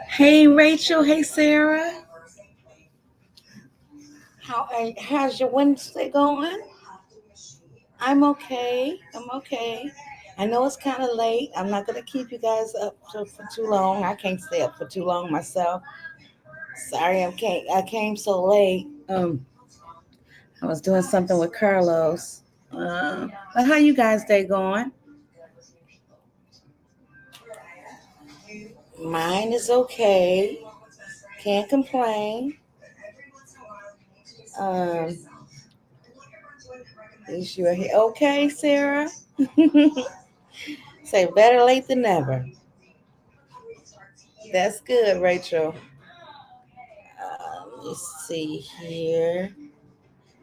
Hey Rachel, hey Sarah. How's your Wednesday going? I'm okay. I'm okay. I know it's kind of late. I'm not gonna keep you guys up for too long. I can't stay up for too long myself. Sorry, I came so late. I was doing something with Carlos. But how you guys day going? Mine is okay. Can't complain. Um, is you here? Okay, Sarah. Say better late than never. That's good, Rachel. Let's see here.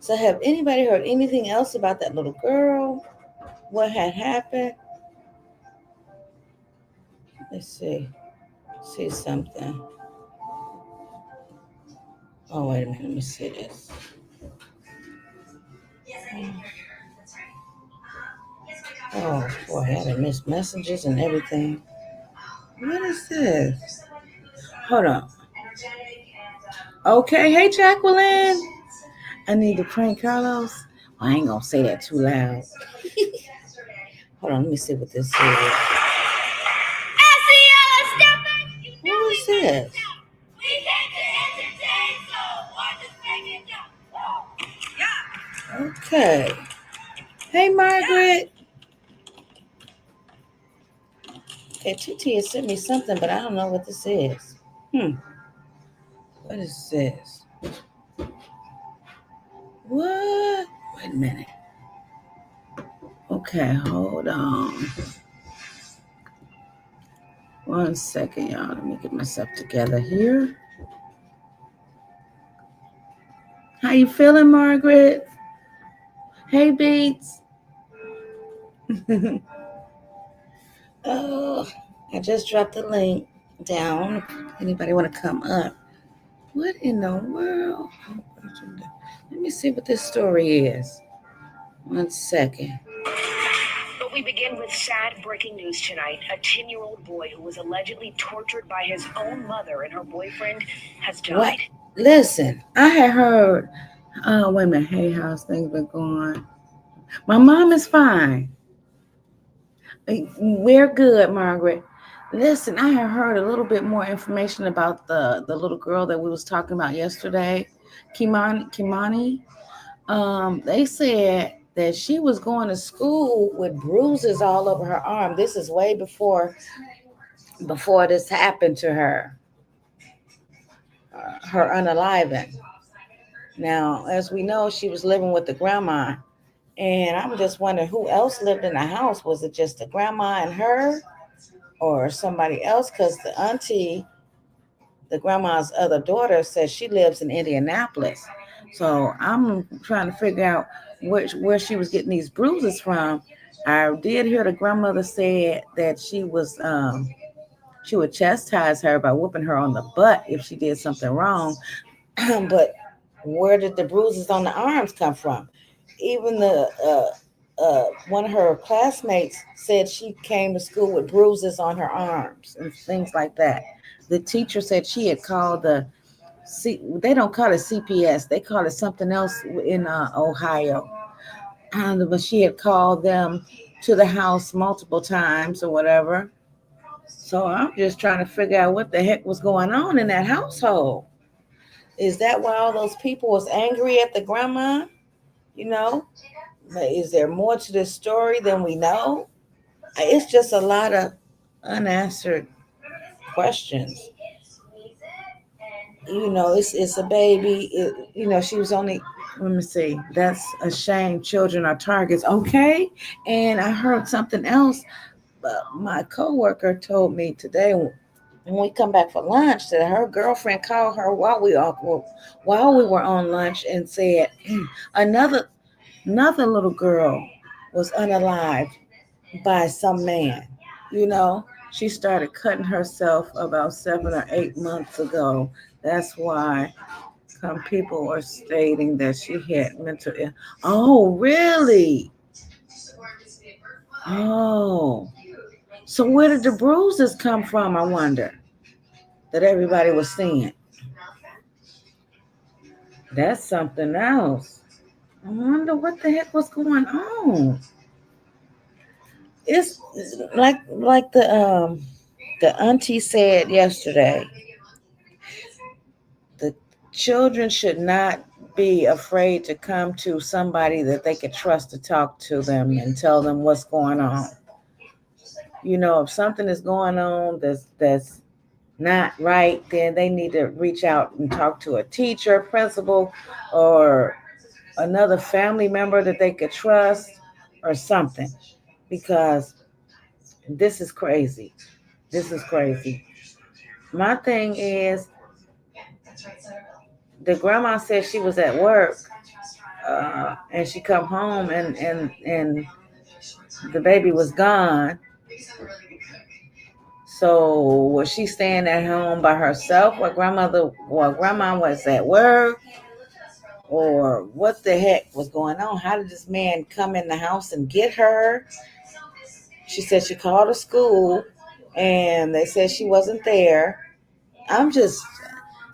So, have anybody heard anything else about that little girl? What had happened? Let's see. See something. Oh, wait a minute. Let me see this. Oh, boy, I had to miss messages and everything. What is this? Hold on. Okay, hey, Jacqueline. I need to prank Carlos. Well, I ain't gonna say that too loud. Hold on, let me see what this is. What is this? Okay. Hey, Margaret. Okay, TT has sent me something, but I don't know what this is. What is this? What? Wait a minute. Okay, hold on. 1 second, y'all. Let me get myself together here. How you feeling, Margaret? Hey, Beats. Oh, I just dropped the link down. Anybody want to come up? What in the world? Let me see what this story is. 1 second. But we begin with sad breaking news tonight. A 10-year-old boy who was allegedly tortured by his own mother and her boyfriend has died. What? Listen, I had heard. Wait a minute. Hey, how's things been going? My mom is fine. We're good, Margaret. Listen, I had heard a little bit more information about the little girl that we was talking about yesterday, Kimani. They said that she was going to school with bruises all over her arm. This is way before this happened to her, her unaliving. Now, as we know, she was living with the grandma, and I'm just wondering who else lived in the house. Was it just the grandma and her, or somebody else? Because the auntie, the grandma's other daughter, says she lives in Indianapolis. So I'm trying to figure out where she was getting these bruises from. I did hear the grandmother said that she would chastise her by whooping her on the butt if she did something wrong. But where did the bruises on the arms come from? Even the one of her classmates said she came to school with bruises on her arms and things like that. The teacher said she had called they don't call it CPS, they call it something else in Ohio. But she had called them to the house multiple times or whatever. So I'm just trying to figure out what the heck was going on in that household. Is that why all those people was angry at the grandma? You know, but is there more to this story than we know? It's just a lot of unanswered questions. It's a baby. She was only. Let me see. That's a shame. Children are targets. Okay. And I heard something else. My coworker told me today when we come back for lunch that her girlfriend called her while we were on lunch and said another little girl was unalived by some man. You know, she started cutting herself about 7 or 8 months ago. That's why some people are stating that she had mental ill. Oh, really? Oh, so where did the bruises come from? I wonder. that everybody was seeing. That's something else. I wonder what the heck was going on. It's like the auntie said yesterday. The children should not be afraid to come to somebody that they could trust to talk to them and tell them what's going on. If something is going on that's not right, then they need to reach out and talk to a teacher, principal, or another family member that they could trust or something, because this is crazy. This is crazy. My thing is, the grandma said she was at work, and she come home and the baby was gone. So was she staying at home by herself while grandma was at work? Or what the heck was going on? How did this man come in the house and get her? She said she called a school and they said she wasn't there. I'm just,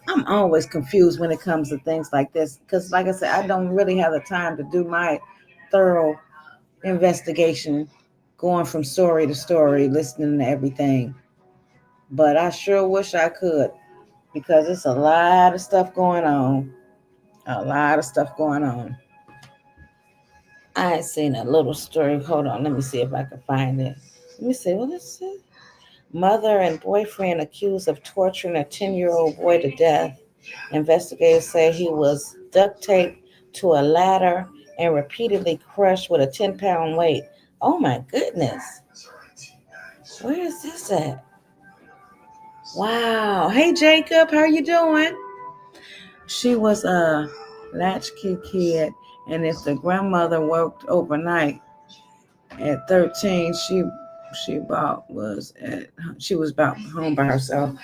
I'm always confused when it comes to things like this because, like I said, I don't really have the time to do my thorough investigation, going from story to story, listening to everything. But I sure wish I could because it's a lot of stuff going on. A lot of stuff going on. I had seen a little story. Hold on, let me see if I can find it. Let me see. What is it? Mother and boyfriend accused of torturing a 10-year-old boy to death. Investigators say he was duct taped to a ladder and repeatedly crushed with a 10-pound weight. Oh my goodness. Where is this at? Wow. Hey Jacob, how you doing? She was a latchkey kid, and if the grandmother worked overnight at 13, she was about home by herself.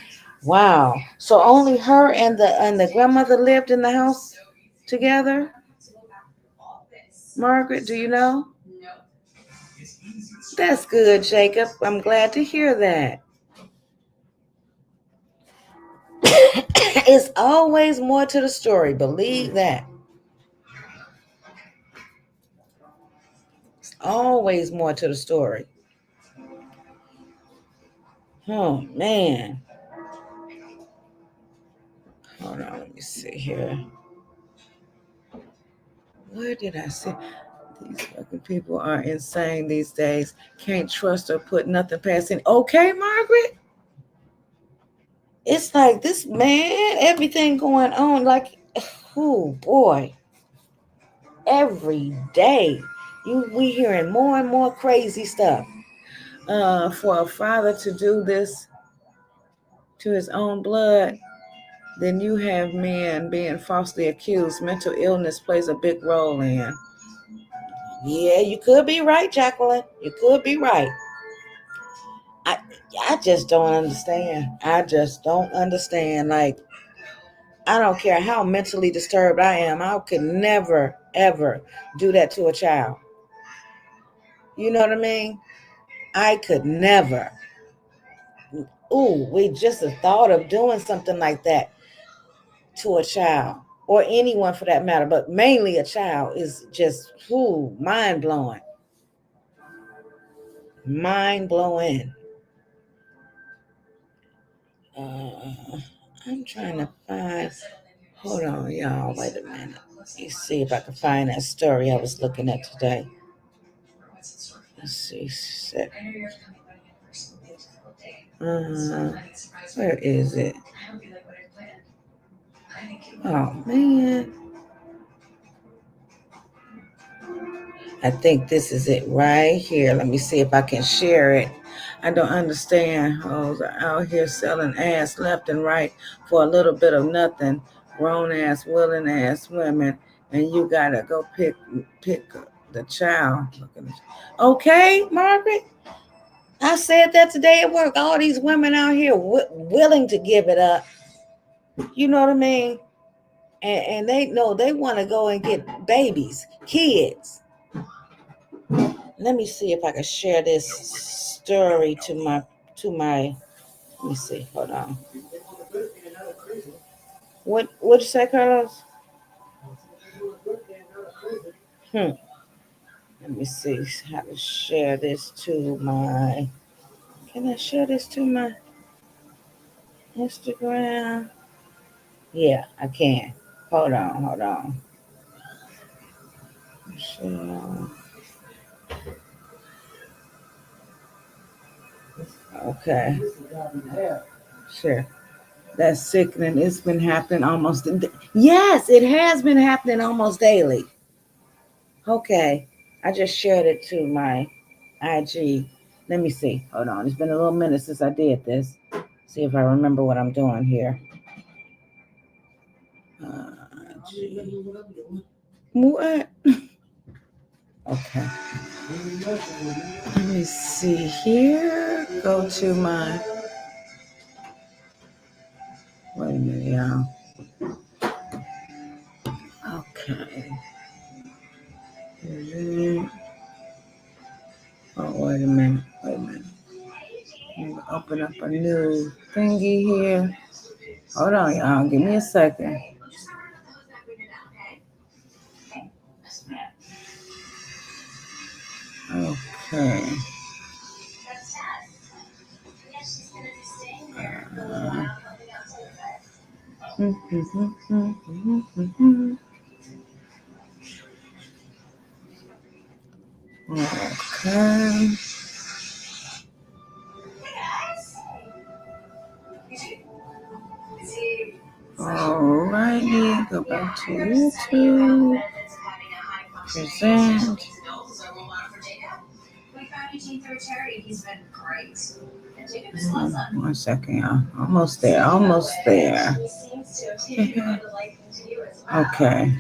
Wow. So only her and the grandmother lived in the house together? Margaret, do you know? That's good, Jacob. I'm glad to hear that. It's always more to the story. Believe that. It's always more to the story. Oh, man. Hold on. Let me see here. Where did I see? These fucking people are insane these days. Can't trust or put nothing past it. Okay, Margaret? It's like this man, everything going on. Like, oh boy. Every day. We hearing more and more crazy stuff. For a father to do this to his own blood, then you have men being falsely accused. Mental illness plays a big role in. Yeah, you could be right, Jacqueline. You could be right. I I just don't understand. I just don't understand. Like, I don't care how mentally disturbed I am. I could never ever do that to a child. You know what I mean? I could never. Ooh, we just the thought of doing something like that to a child or anyone for that matter, but mainly a child is just mind blowing. Mind blowing. Uh, I'm trying to find. Hold on, y'all. Wait a minute. Let me see if I can find that story I was looking at today. Let's see. Uh, where is it? Oh man, I think this is it right here. Let me see if I can share it. I don't understand. Hoes are out here selling ass left and right for a little bit of nothing. Grown ass, willing ass women, and you gotta go pick the child. Okay, Margaret. I said that today at work. All these women out here willing to give it up. You know what I mean? And they know they want to go and get babies, kids. Let me see if I can share this story to my. Let me see. Hold on. What'd you say, Carlos? Hmm. Let me see how to share this to my. Can I share this to my Instagram? Yeah, I can. Hold on, hold on. Share. Okay, sure. That's sickening. It's been happening almost. Yes, it has been happening almost daily. Okay, I just shared it to my IG. Let me see. Hold on. It's been a little minute since I did this. See if I remember what I'm doing here. IG. What? Okay. Let me see here. Go to my. Wait a minute, y'all. Okay. Oh, wait a minute. Wait a minute. Let me open up a new thingy here. Hold on, y'all. Give me a second. Okay. Okay. Alrighty. Go back to YouTube. Present. One second, y'all. Almost there. Almost there. Okay.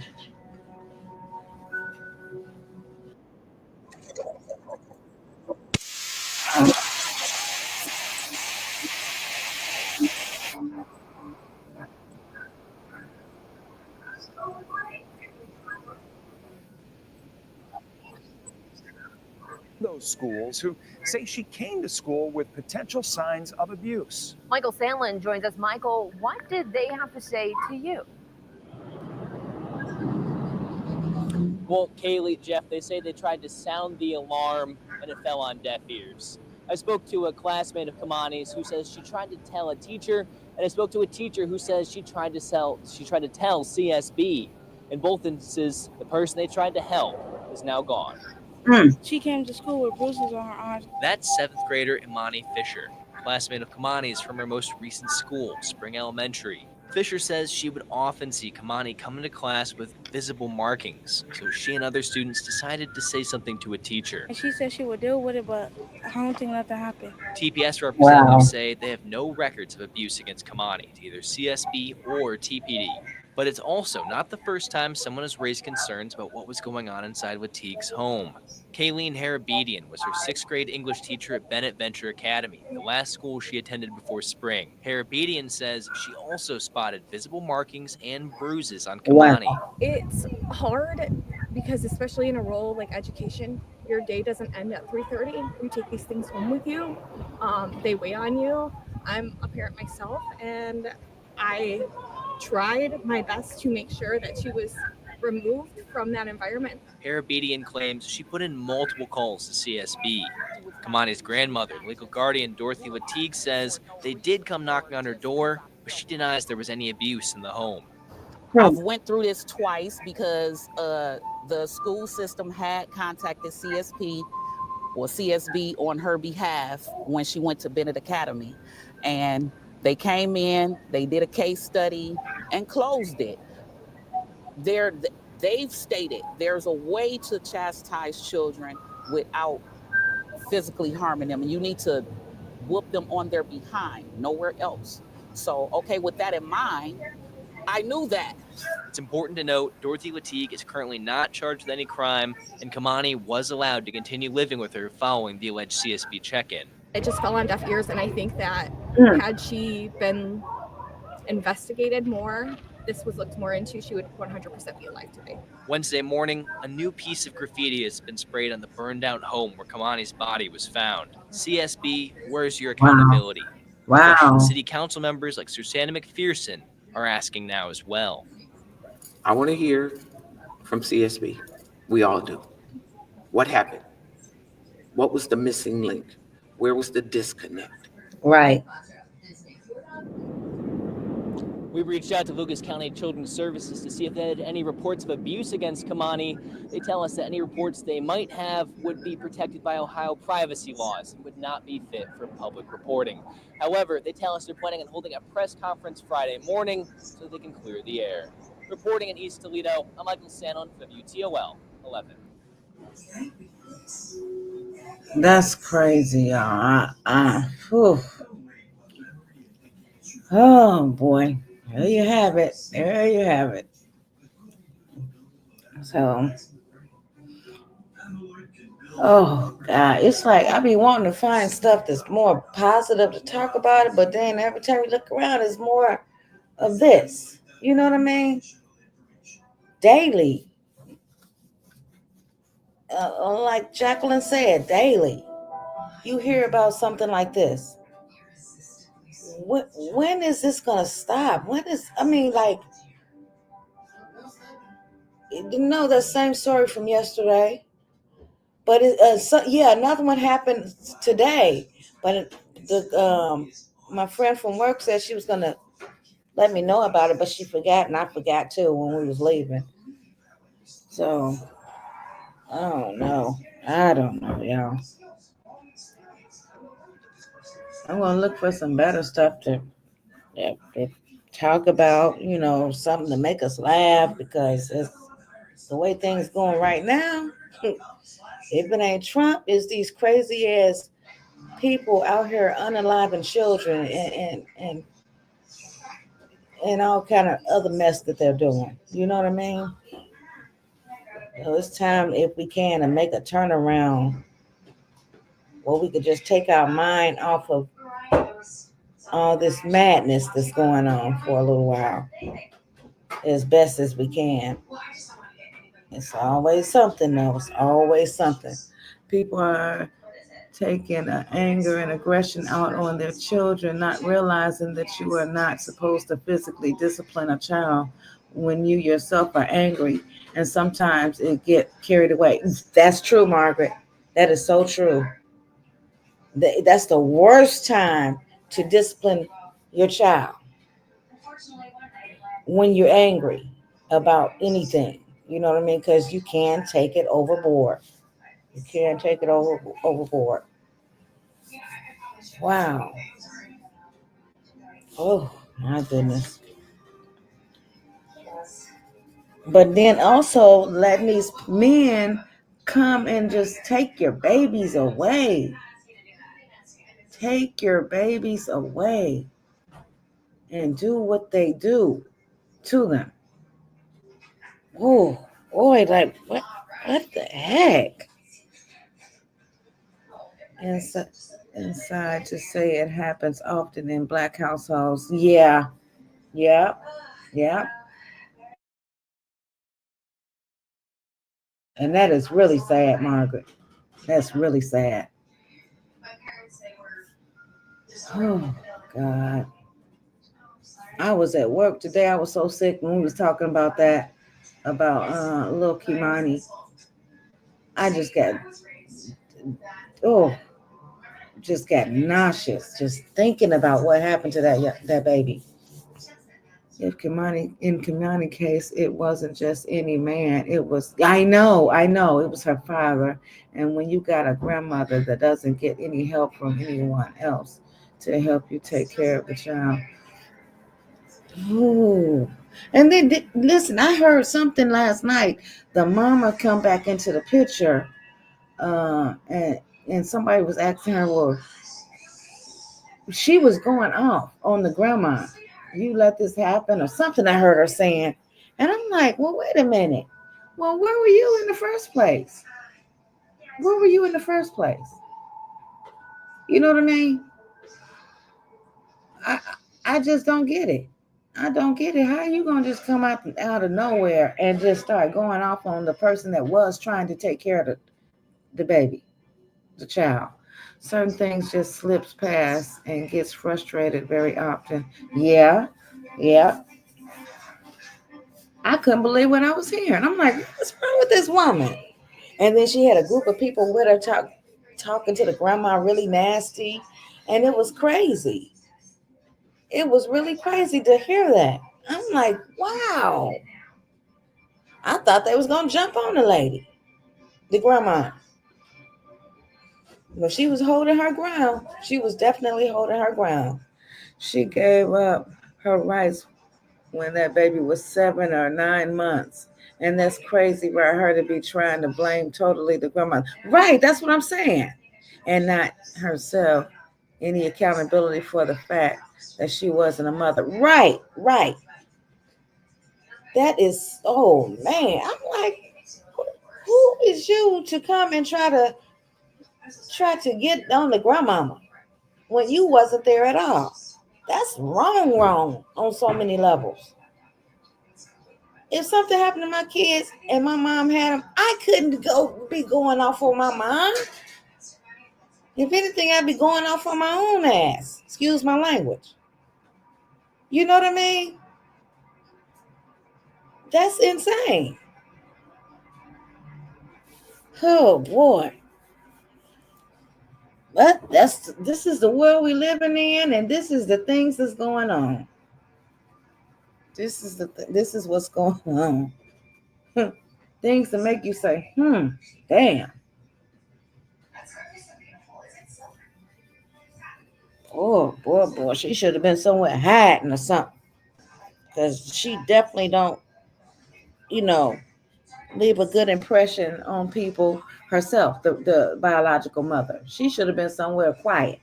Those schools who say she came to school with potential signs of abuse. Michael Sandlin joins us. Michael, what did they have to say to you? Well, Kaylee, Jeff, they say they tried to sound the alarm and it fell on deaf ears. I spoke to a classmate of Kamani's who says she tried to tell a teacher, and I spoke to a teacher who says she tried to tell CSB. In both instances, the person they tried to help is now gone. She came to school with bruises on her arms. That's 7th grader Imani Fisher, classmate of Kamani's from her most recent school, Spring Elementary. Fisher says she would often see Kamani come into class with visible markings, so she and other students decided to say something to a teacher. And she said she would deal with it, but I don't think nothing happened. TPS representatives say they have no records of abuse against Kamani to either CSB or TPD. But it's also not the first time someone has raised concerns about what was going on inside Wateek's home. Kayleen Harabedian was her 6th grade English teacher at Bennett Venture Academy, the last school she attended before spring. Harabedian says she also spotted visible markings and bruises on Kamani. Wow. It's hard because especially in a role like education, your day doesn't end at 3:30. You take these things home with you. They weigh on you. I'm a parent myself, and I tried my best to make sure that she was removed from that environment. Harabedian claims she put in multiple calls to CSB. Kamani's grandmother, legal guardian Dorothy Lateague, says they did come knocking on her door, but she denies there was any abuse in the home. I've went through this twice because the school system had contacted CSP or CSB on her behalf when she went to Bennett Academy. And they came in, they did a case study and closed it. They've stated there's a way to chastise children without physically harming them. And you need to whoop them on their behind, nowhere else. So, okay, with that in mind, I knew that. It's important to note Dorothy Lateague is currently not charged with any crime, and Kamani was allowed to continue living with her following the alleged CSB check-in. It just fell on deaf ears, and I think that had she been investigated more, this was looked more into, she would 100% be alive today. Wednesday morning, a new piece of graffiti has been sprayed on the burned-out home where Kamani's body was found. CSB, where's your accountability? Wow. City council members like Susanna McPherson are asking now as well. I want to hear from CSB. We all do. What happened? What was the missing link? Where was the disconnect? Right. We reached out to Lucas County Children's Services to see if they had any reports of abuse against Kamani. They tell us that any reports they might have would be protected by Ohio privacy laws and would not be fit for public reporting. However, they tell us they're planning on holding a press conference Friday morning so they can clear the air. Reporting in East Toledo, I'm Michael Sanon for WTOL 11. That's crazy, y'all. Whew. Oh boy. There you have it. There you have it. So, oh God, it's like I be wanting to find stuff that's more positive to talk about it, but then every time we look around, it's more of this. You know what I mean? Daily. Like Jacqueline said, daily. You hear about something like this. When is this gonna stop? I mean, like, the same story from yesterday. But another one happened today. But my friend from work said she was gonna let me know about it, but she forgot, and I forgot too when we was leaving. So I don't know. Y'all. I'm gonna look for some better stuff to talk about. Something to make us laugh because it's the way things going right now. If it ain't Trump, it's these crazy ass people out here unaliving children and all kind of other mess that they're doing. You know what I mean? So it's time, if we can, to make a turnaround where we could just take our mind off of all this madness that's going on for a little while, as best as we can. It's always something, though. It's always something. People are taking anger and aggression out on their children, not realizing that you are not supposed to physically discipline a child when you yourself are angry. And sometimes it get carried away. That's true, Margaret. That is so true. That's the worst time to discipline your child, when you're angry about anything. You know what I mean? Because you can take it overboard. You can take it overboard. Wow. Oh my goodness. But then also letting these men come and just take your babies away. Take your babies away and do what they do to them. Oh boy, like what the heck? Inside, inside to say it happens often in black households. Yeah, yeah, yeah. And that is really sad, Margaret. That's really sad. Oh God. I was at work today. I was so sick when we was talking about that, about little Kimani. I oh, just got nauseous just thinking about what happened to that baby. If in Kimani case, it wasn't just any man. It was, I know, it was her father. And when you got a grandmother that doesn't get any help from anyone else to help you take care of the child. Ooh. And then listen, I heard something last night. The mama come back into the picture, and somebody was asking her, well, she was going off on the grandma. You let this happen, or something I heard her saying. And I'm like, well, wait a minute. Well, where were you in the first place? Where were you in the first place? You know what I mean? I I just don't get it. I don't get it. How are you gonna just come out of nowhere and just start going off on the person that was trying to take care of the baby, the child? Certain things just slips past and gets frustrated very often. Yeah, yeah. I couldn't believe what I was hearing. I'm like, what's wrong with this woman? And then she had a group of people with her talking to the grandma really nasty. And it was crazy. It was really crazy to hear that. I'm like, wow. I thought they was gonna jump on the lady, the grandma. But she was holding her ground. She was definitely holding her ground. She gave up her rights when that baby was 7 or 9 months. And that's crazy for her to be trying to blame totally the grandma. Right, that's what I'm saying. And not herself any accountability for the fact that she wasn't a mother. Right, right. That is, oh man. I'm like, who is you to come and try to get on the grandmama when you wasn't there at all? That's wrong on so many levels. If something happened to my kids and my mom had them, I couldn't be going off on my mom. If anything, I'd be going off on my own ass. Excuse my language. You know what I mean? That's insane. Oh boy. But this is the world we living in, and this is the things that's going on. This is what's going on. Things to make you say, damn. Oh boy, she should have been somewhere hiding or something. Because she definitely don't, you know, leave a good impression on people herself, the biological mother. She should have been somewhere quiet.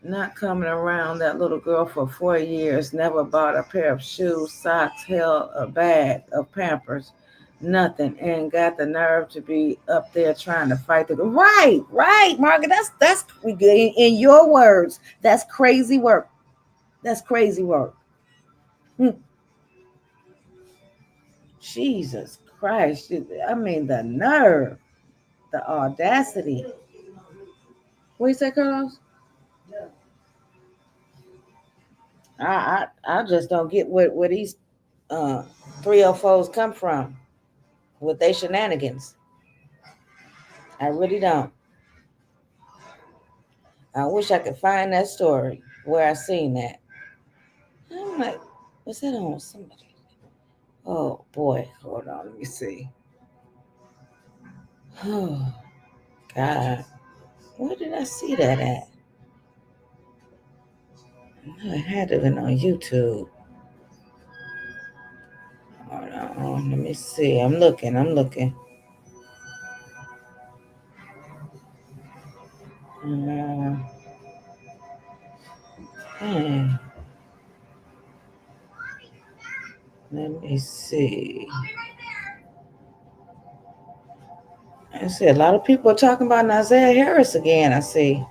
Not coming around that little girl for 4 years, never bought a pair of shoes, socks, held a bag of Pampers, nothing, and got the nerve to be up there trying to fight the right, Margaret. That's in your words. That's crazy work. That's crazy work. Jesus Christ! I mean, the nerve, the audacity. What you say, Carlos? I just don't get where these 304s come from with their shenanigans. I really don't. I wish I could find that story where I seen that. I'm like, was that on somebody? Oh boy, hold on, let me see. Oh God, where did I see that at? No, it had to have been on YouTube. Hold on, let me see. I'm looking. Uh, hmm, let me see. I see a lot of people are talking about Isaiah Harris again. I see.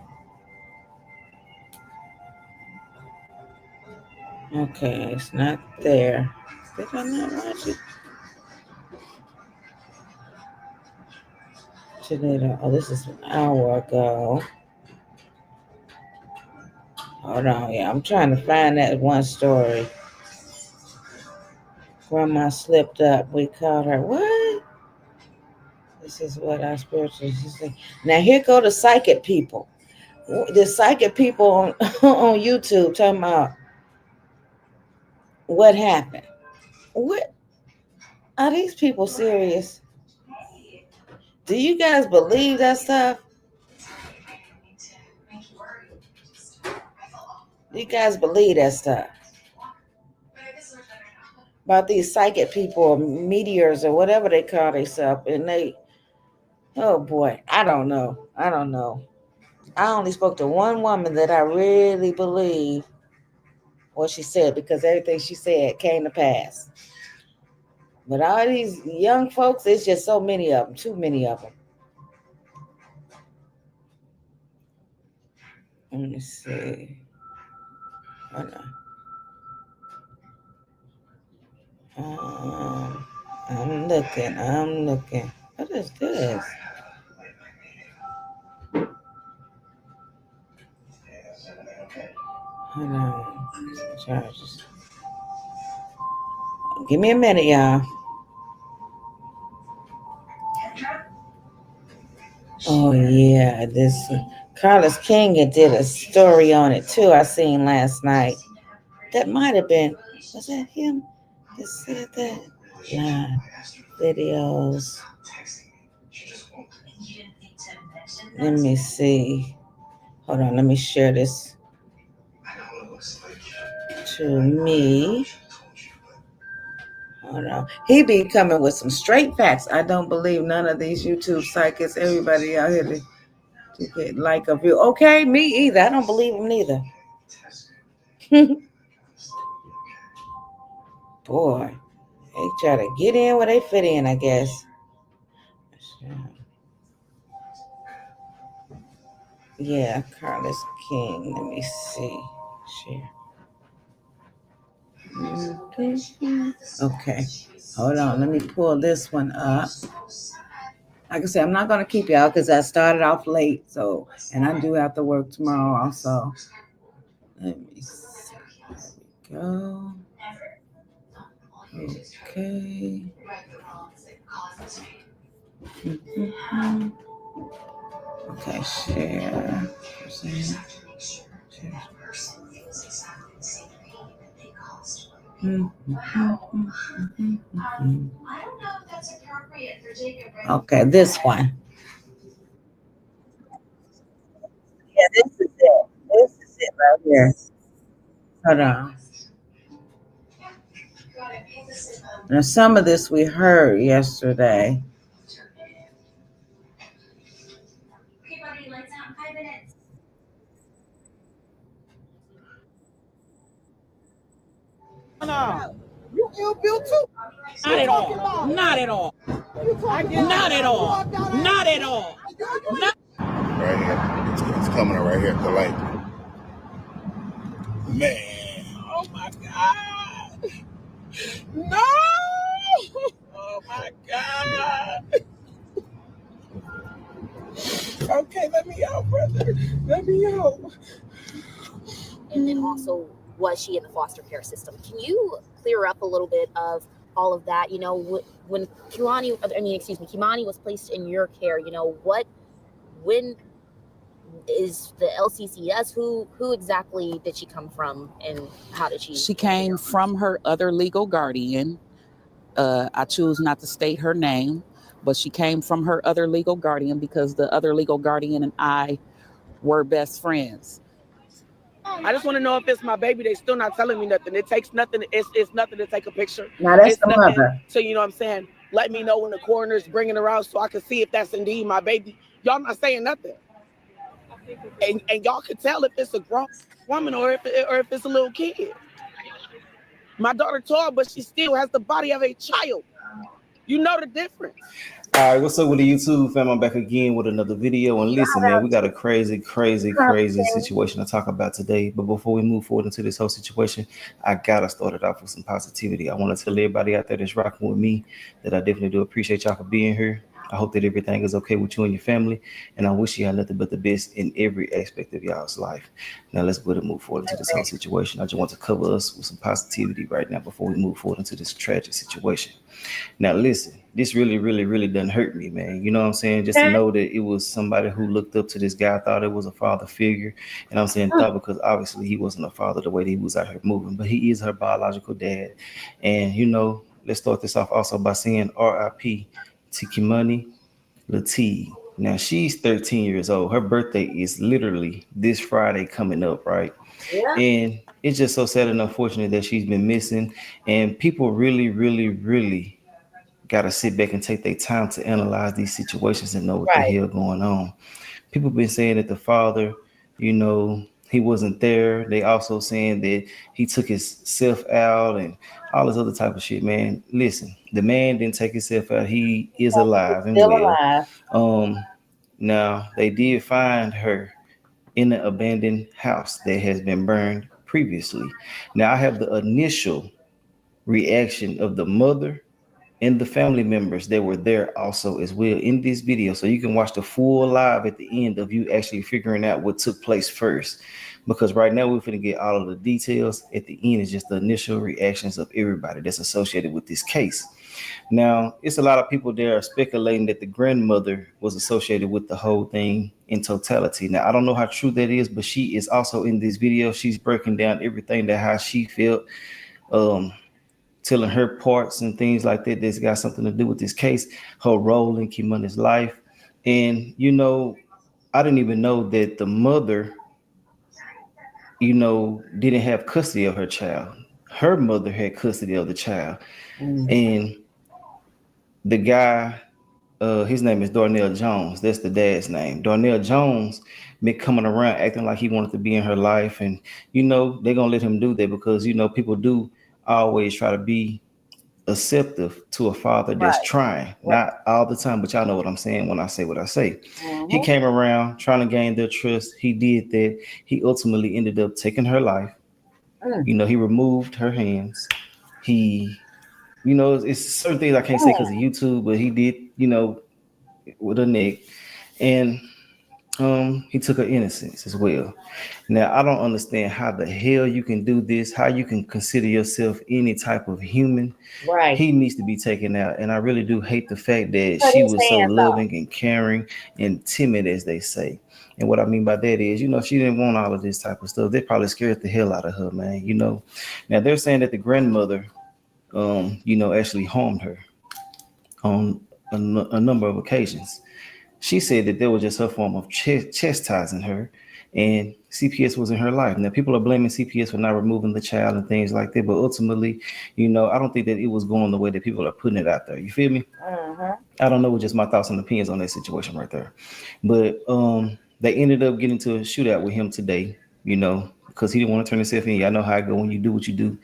Okay, it's not there. Did I not watch it? Today, oh, this is an hour ago. Hold on, yeah, I'm trying to find that one story. Grandma slipped up. We caught her. What? This is what our spiritual say. Now here go the psychic people. The psychic people on, on YouTube talking about what happened. What are these people serious? Do you guys believe that stuff? You guys believe that stuff about these psychic people or meteors or whatever they call themselves? And they, oh boy, I don't know. I only spoke to one woman that I really believe what she said because everything she said came to pass. But all these young folks, it's just so many of them, too many of them. Let me see. Hold on. I'm looking. What is this? Hold on. Charges. Give me a minute, y'all. Oh yeah, this Carlos King had did a story on it too. I seen last night. That might have been. Was that him that said that? Nah, videos. Let me see. Hold on. Let me share this to me. Hold on. He be coming with some straight facts. I don't believe none of these YouTube psychics. Everybody out here to get like a view. Okay, me either. I don't believe him neither. Boy, they try to get in where they fit in, I guess. Yeah, Carlos King. Let me see. Share. Okay. Hold on. Let me pull this one up. Like I said, I'm not going to keep y'all because I started off late. So, and I do have to work tomorrow also. Let me see. There we go. Okay. Mm-hmm. Okay, share. Okay, this one. Yeah, this is it. This is it right here. Hold on. Now, some of this we heard yesterday. No, you ill built too. Not at all. Not at all. Not at all. Not at all. Right here. It's coming right here. The light. Man. Oh my God. No. Oh my God. Okay, let me out, brother. Let me out. And then also, was she in the foster care system? Can you clear up a little bit of all of that? You know, when Kimani was placed in your care, you know, when is the LCCS? Who exactly did she come from, and how did she? She came from her other legal guardian. I choose not to state her name, but she came from her other legal guardian because the other legal guardian and I were best friends. I just want to know if it's my baby. They still not telling me nothing. It takes nothing. It's nothing to take a picture. Now that's it's the nothing. mother. So you know what I'm saying? Let me know when the coroner's bringing her out so I can see if that's indeed my baby. Y'all not saying nothing. And y'all can tell if it's a grown woman or if it's a little kid. My daughter tall, but she still has the body of a child. You know the difference. All right, what's up with the YouTube fam? I'm back again with another video. And listen, man, we got a crazy situation to talk about today. But before we move forward into this whole situation, I gotta start it off with some positivity. I want to tell everybody out there that's rocking with me that I definitely do appreciate y'all for being here. I hope that everything is okay with you and your family. And I wish you had nothing but the best in every aspect of y'all's life. Now let's go ahead and move forward into this whole situation. I just want to cover us with some positivity right now before we move forward into this tragic situation. Now, listen, this really done hurt me, man. You know what I'm saying? Just to know that it was somebody who looked up to this guy, thought it was a father figure. And I'm saying thought because obviously he wasn't a father the way that he was out here moving, but he is her biological dad. And, you know, let's start this off also by saying RIP to Kimani Lateef. Now, she's 13 years old. Her birthday is literally this Friday coming up, right? Yeah. And it's just so sad and unfortunate that she's been missing. And people really got to sit back and take their time to analyze these situations and know what the hell going on. People been saying that the father, you know, he wasn't there. They also saying that he took himself out and all this other type of shit, man. Listen, the man didn't take himself out. He is alive and well. Now they did find her in an abandoned house that has been burned previously. Now I have the initial reaction of the mother and the family members that were there also as well in this video. So you can watch the full live at the end of you actually figuring out what took place first. because right now we're going to get all of the details. At the end is just the initial reactions of everybody that's associated with this case. Now, it's a lot of people there are speculating that the grandmother was associated with the whole thing in totality. Now, I don't know how true that is, but she is also in this video. She's breaking down everything that how she felt, telling her parts and things like that that's got something to do with this case, her role in Kimani's life. And, I didn't even know that the mother, didn't have custody of her child. Her mother had custody of the child. And the guy, his name is Darnell Jones. That's the dad's name. Darnell Jones been coming around acting like he wanted to be in her life. And, they're going to let him do that because, people do always try to be acceptive to a father that's trying. Not all the time, but y'all know what I'm saying when I say what I say. He came around trying to gain their trust. He did that. He ultimately ended up taking her life. He removed her hands. He, it's certain things I can't say because of YouTube, but he did, with her neck. And he took her innocence as well. Now, I don't understand how the hell you can do this, how you can consider yourself any type of human. Right. He needs to be taken out. And I really do hate the fact that she was so loving and caring and timid, as they say. And what I mean by that is, she didn't want all of this type of stuff. They probably scared the hell out of her, man. Now they're saying that the grandmother, actually harmed her on a number of occasions. She said that that was just her form of chastising her, and CPS was in her life. Now, people are blaming CPS for not removing the child and things like that, but ultimately, I don't think that it was going the way that people are putting it out there. You feel me? I don't know, just my thoughts and opinions on that situation right there. But they ended up getting to a shootout with him today, because he didn't want to turn himself in. Y'all know how it go when you do what you do.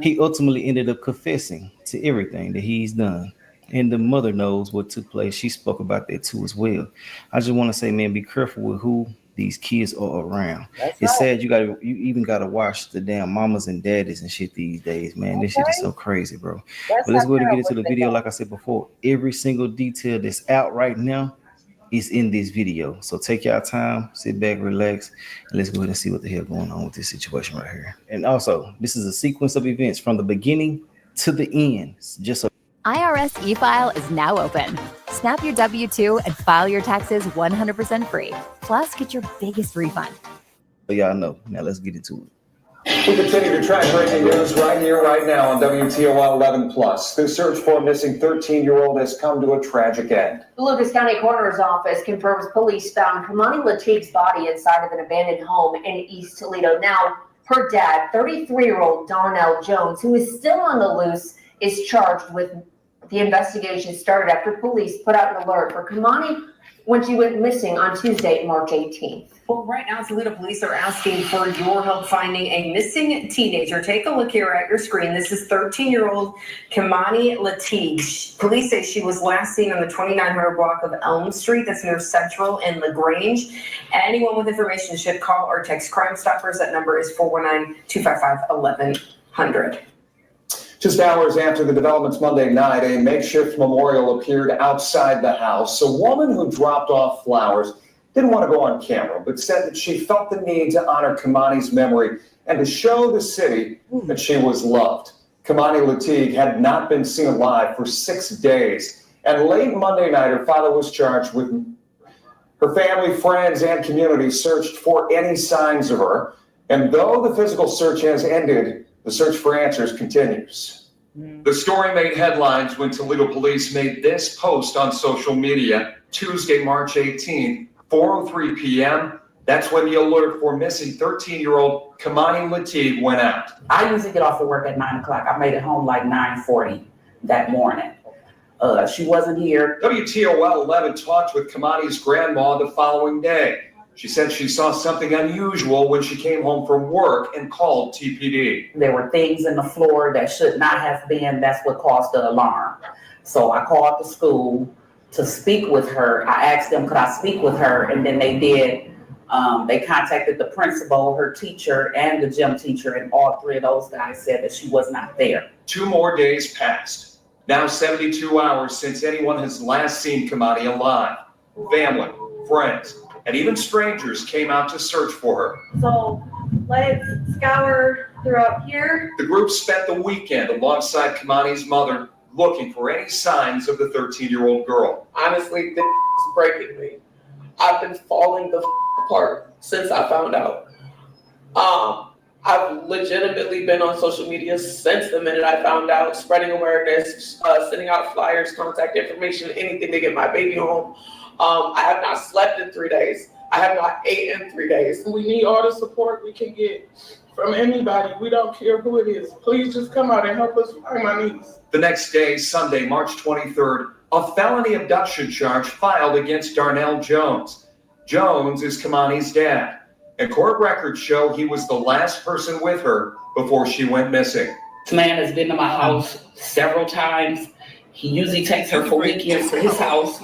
He ultimately ended up confessing to everything that he's done. And the mother knows what took place. She spoke about that too as well. I just want to say, man, be careful with who these kids are around. It's sad you even gotta watch the damn mamas and daddies and shit these days, man. This shit is so crazy, bro. But let's go ahead and get into the video. Like I said before, every single detail that's out right now is in this video. So take your time, sit back, relax, and let's go ahead and see what the hell going on with this situation right here. And also, this is a sequence of events from the beginning to the end. Just so IRS e-file is now open. Snap your W-2 and file your taxes 100% free. Plus, get your biggest refund. y'all know. Now let's get into it. We continue to track breaking news right here, right now on WTOL 11+. The search for a missing 13-year-old has come to a tragic end. The Lucas County Coroner's Office confirms police found Kimani Lateef's body inside of an abandoned home in East Toledo. Now, her dad, 33-year-old Darnell Jones, who is still on the loose, is charged with the investigation started after police put out an alert for Kimani when she went missing on Tuesday, March 18th. Well, right now, Toledo police are asking for your help finding a missing teenager. Take a look here at your screen. This is 13-year-old Kimani Lateef. Police say she was last seen on the 2900 block of Elm Street. That's near Central and LaGrange. Anyone with information should call or text Crime Stoppers. That number is 419-255-1100. Just hours after the developments Monday night, a makeshift memorial appeared outside the house. A woman who dropped off flowers didn't want to go on camera, but said that she felt the need to honor Kimani's memory and to show the city that she was loved. Kimani Lateef had not been seen alive for 6 days, and late Monday night, her father was charged with her family, friends, and community searched for any signs of her. And though the physical search has ended, the search for answers continues. The story made headlines when Toledo police made this post on social media Tuesday, March 18th, 4:03 p.m. That's when the alert for missing 13-year-old Kimani Lateef went out. I usually get off of work at 9 o'clock. I made it home like 9:40 that morning. She wasn't here. WTOL 11 talked with Kimani's grandma the following day. She said she saw something unusual when she came home from work and called TPD. There were things in the floor that should not have been. That's what caused the alarm. So I called the school to speak with her. I asked them, could I speak with her? And then they did. They contacted the principal, her teacher, and the gym teacher, and all three of those guys said that she was not there. 2 more days passed. Now 72 hours since anyone has last seen Kimani alive. Family, friends, and even strangers came out to search for her. So Let's scour throughout here. The group spent the weekend alongside Kamani's mother looking for any signs of the 13-year-old girl. Honestly, this is breaking me. I've been falling the apart since I found out. I've legitimately been on social media since the minute I found out, spreading awareness, sending out flyers, contact information, anything to get my baby home. I have not slept in 3 days. I have not ate in 3 days. We need all the support we can get from anybody. We don't care who it is. Please just come out and help us find my niece. The next day, Sunday, March 23rd, a felony abduction charge filed against Darnell Jones. Jones is Kamani's dad, and court records show he was the last person with her before she went missing. This man has been to my house several times. He usually takes her for weekends to his house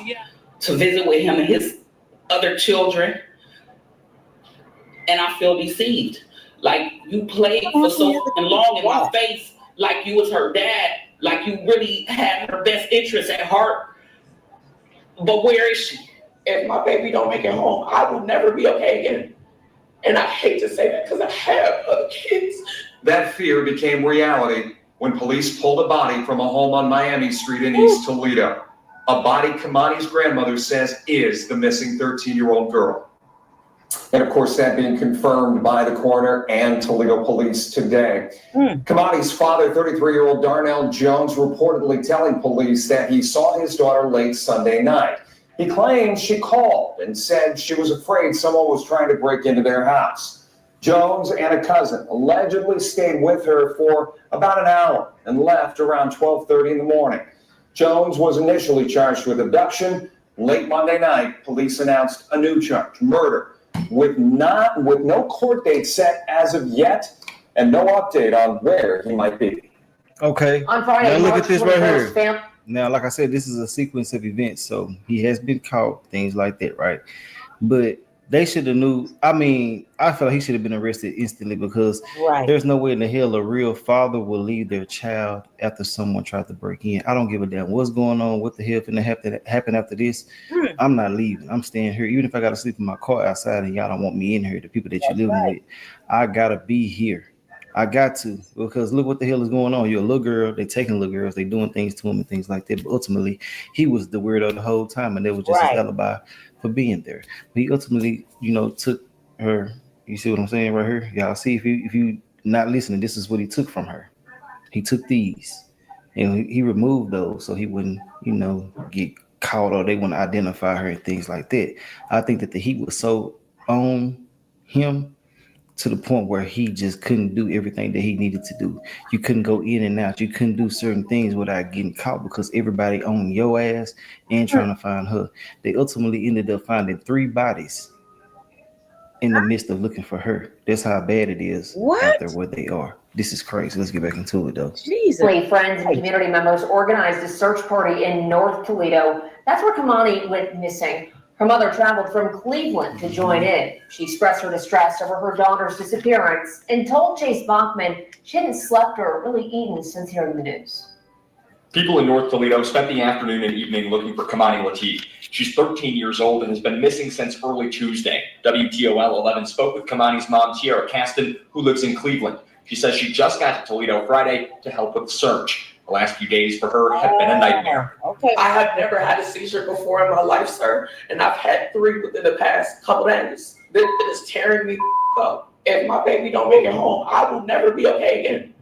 to visit with him and his other children. And I feel deceived. Like, you played for so long in my face, like you was her dad, like you really had her best interest at heart. But where is she? If my baby don't make it home, I will never be okay again. And I hate to say that because I have other kids. That fear became reality when police pulled a body from a home on Miami Street in East Toledo. A body Kamani's grandmother says is the missing 13-year-old girl. And of course, that being confirmed by the coroner and Toledo police today. Kamani's father, 33-year-old Darnell Jones, reportedly telling police that he saw his daughter late Sunday night. He claims she called and said she was afraid someone was trying to break into their house. Jones and a cousin allegedly stayed with her for about an hour and left around 12:30 in the morning. Jones was initially charged with abduction. Late Monday night, police announced a new charge, murder, with no court date set as of yet and no update on where he might be. Okay. On Friday, now look March at this right 21st, here. Now, like I said, this is a sequence of events, so he has been caught, things like that, right? But they should have knew. I mean, I feel like he should have been arrested instantly because there's no way in the hell a real father will leave their child after someone tried to break in. I don't give a damn what's going on, what the hell finna happen after this. I'm not leaving. I'm staying here. Even if I gotta sleep in my car outside and y'all don't want me in here, the people that you're living with, I gotta be here. I got to, because look what the hell is going on. You're a little girl, they taking little girls, they doing things to him and things like that. But ultimately, he was the weirdo the whole time, and that was just his alibi for being there. But he ultimately, took her. You see what I'm saying right here? Y'all see, if you not listening, this is what he took from her. He took these, and he removed those so he wouldn't, get caught or they wouldn't identify her and things like that. I think that the heat was so on him to the point where he just couldn't do everything that he needed to do. You couldn't go in and out. You couldn't do certain things without getting caught because everybody on your ass and trying to find her. They ultimately ended up finding 3 bodies in the midst of looking for her. That's how bad it is out there where they are. This is crazy. Let's get back into it, though. Jesus. Friends and community members organized a search party in North Toledo. That's where Kamani went missing. Her mother traveled from Cleveland to join in. She expressed her distress over her daughter's disappearance and told Chase Bachman she hadn't slept or really eaten since hearing the news. People in North Toledo spent the afternoon and evening looking for Kamani Lateef. She's 13 years old and has been missing since early Tuesday. WTOL 11 spoke with Kamani's mom, Tiara Caston, who lives in Cleveland. She says she just got to Toledo Friday to help with the search. The last few days for her have been a nightmare. I have never had a seizure before in my life, sir, and I've had 3 within the past couple days. This is tearing me up. If my baby don't make it home, I will never be okay again.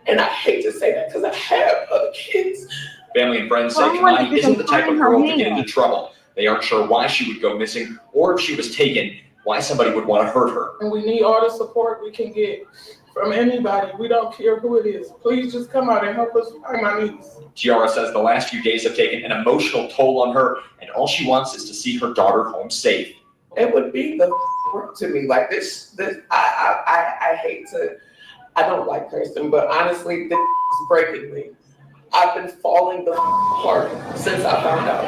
And I hate to say that because I have other kids. Family and friends say Kamani isn't the type of girl to get into trouble. They aren't sure why she would go missing or if she was taken, why somebody would want to hurt her. And we need all the support we can get from anybody. We don't care who it is. Please just come out and help us find my niece. Tiara says the last few days have taken an emotional toll on her, and all she wants is to see her daughter home safe. It would be the work to me. Like this. I hate to. I don't like cursing, but honestly, this is breaking me. I've been falling the apart since I found out.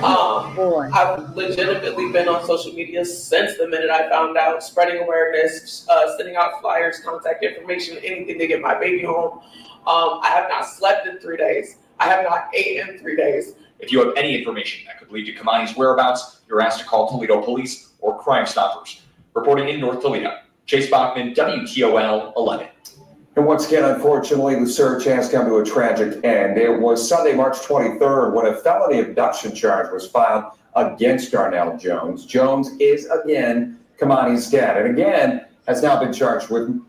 I've legitimately been on social media since the minute I found out, spreading awareness, sending out flyers, contact information, anything to get my baby home. I have not slept in 3 days. I have not ate in 3 days. If you have any information that could lead to Kamani's whereabouts, you're asked to call Toledo Police or Crime Stoppers. Reporting in North Toledo, Chase Bachman, WTOL 11. And once again, unfortunately, the search has come to a tragic end. It was Sunday, March 23rd, when a felony abduction charge was filed against Darnell Jones. Jones is again Kamani's dad, and again has now been charged with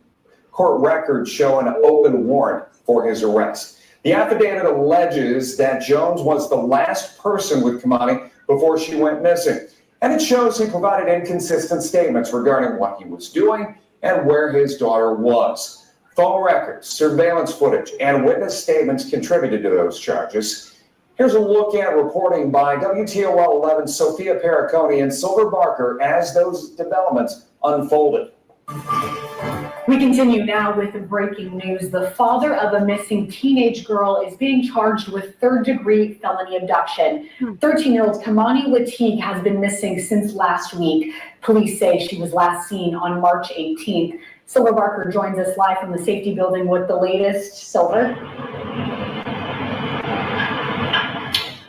court records show an open warrant for his arrest. The affidavit alleges that Jones was the last person with Kamani before she went missing, and it shows he provided inconsistent statements regarding what he was doing and where his daughter was. Phone records, surveillance footage, and witness statements contributed to those charges. Here's a look at reporting by WTOL 11 Sophia Pericone and Silver Barker as those developments unfolded. We continue now with breaking news. The father of a missing teenage girl is being charged with third-degree felony abduction. 13-year-old Kamani Lateek has been missing since last week. Police say she was last seen on March 18th. Silver Barker joins us live from the safety building with the latest. Silver.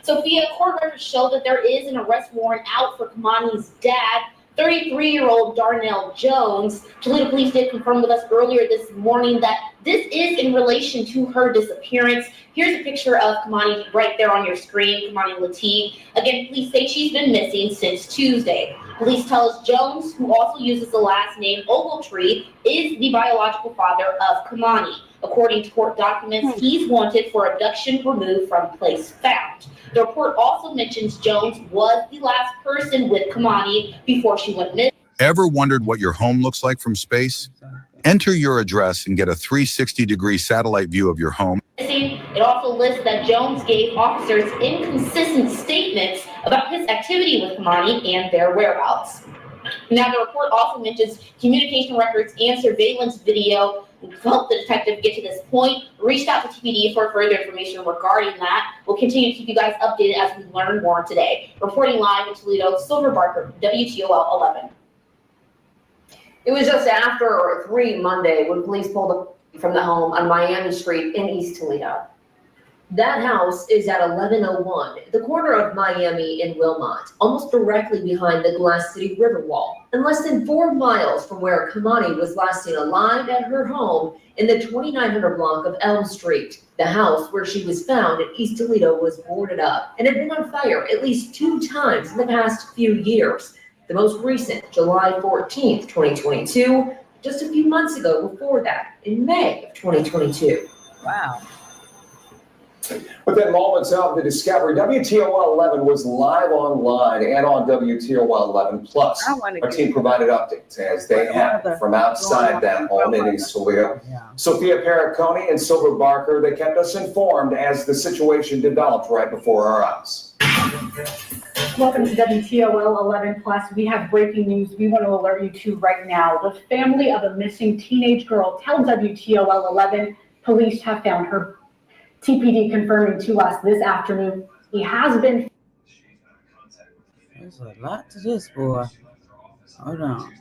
Sophia, court records show that there is an arrest warrant out for Kamani's dad, 33-year-old Darnell Jones. Toledo Police did confirm with us earlier this morning that this is in relation to her disappearance. Here's a picture of Kamani right there on your screen, Kamani Lateek. Again, police say she's been missing since Tuesday. Police tell us Jones, who also uses the last name Ogletree, is the biological father of Kamani. According to court documents, he's wanted for abduction removed from place found. The report also mentions Jones was the last person with Kamani before she went missing. Ever wondered what your home looks like from space? Enter your address and get a 360-degree satellite view of your home. It also lists that Jones gave officers inconsistent statements about his activity with Kamani and their whereabouts. Now, the report also mentions communication records and surveillance video. To help the detective get to this point, reached out to TPD for further information regarding that. We'll continue to keep you guys updated as we learn more today. Reporting live in Toledo, Silver Barker, WTOL 11. It was just after 3 Monday when police pulled up from the home on Miami Street in East Toledo. That house is at 1101, the corner of Miami and Wilmot, almost directly behind the Glass City Riverwall, and less than 4 miles from where Kamani was last seen alive at her home in the 2900 block of Elm Street. The house where she was found in East Toledo was boarded up and had been on fire at least 2 times in the past few years. The most recent, July 14th, 2022, just a few months ago before that, in May of 2022. Wow. Within moments of the discovery, WTOL 11 was live online and on WTOL 11 Plus. Our team provided updates as they have from outside that home in East Toledo. Sophia Pericone and Silver Barker, they kept us informed as the situation developed right before our eyes. Welcome to WTOL 11 Plus. We have breaking news we want to alert you to right now. The family of a missing teenage girl tells WTOL 11 police have found her. TPD confirming to us this afternoon he has been. There's a lot to this, boy. Hold on.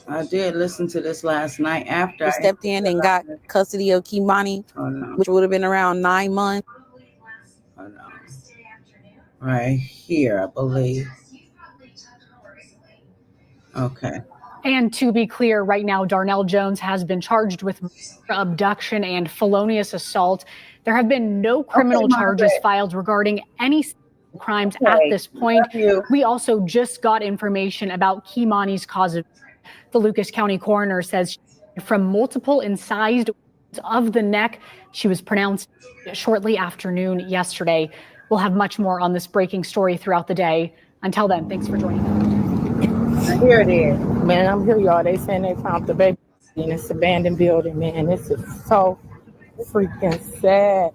I did listen to this last night after They stepped in and got custody of Kimani, which would have been around 9 months. Hold on. Right here, I believe. Okay. And to be clear, right now, Darnell Jones has been charged with abduction and felonious assault. There have been no criminal charges filed regarding any crimes at this point. We also just got information about Kimani's cause of death. The Lucas County coroner says from multiple incised of the neck. She was pronounced shortly after noon yesterday. We'll have much more on this breaking story throughout the day. Until then, thanks for joining us. Here it is. Man, I'm here, y'all. They saying they found the baby in this abandoned building, man. This is so freaking sad.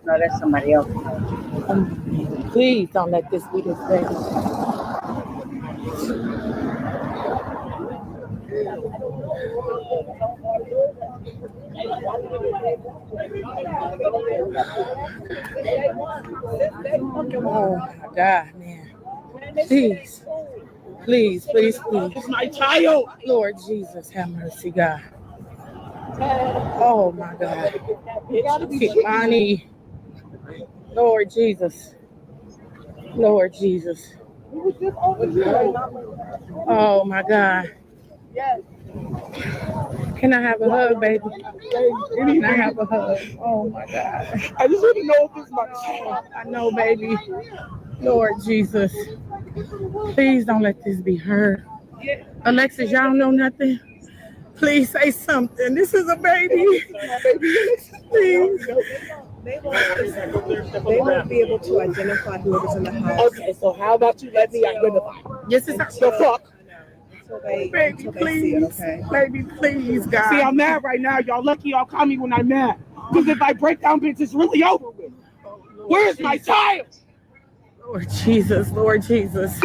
No, that's somebody else. Please don't let this be this baby. Oh my God, man. Please. Please, please, please. It's my child. Lord Jesus, have mercy, God. Oh my God. Kimani. Lord Jesus. Lord Jesus. Oh my God. Can I have a hug, baby? Can I have a hug? Oh my God. I just want to know if it's my child. I know, baby. Lord Jesus. Please don't let this be her. Alexis, y'all know nothing? Please say something. This is a baby. Please. They want to be able to identify whoever's in the house. Okay, so how about you let me identify? This is The fuck? Baby, please. Okay. Baby, please, God. See, I'm mad right now. Y'all lucky y'all call me when I'm mad. Because if I break down, bitch, it's really over with. Where's my child? Lord Jesus, Lord Jesus.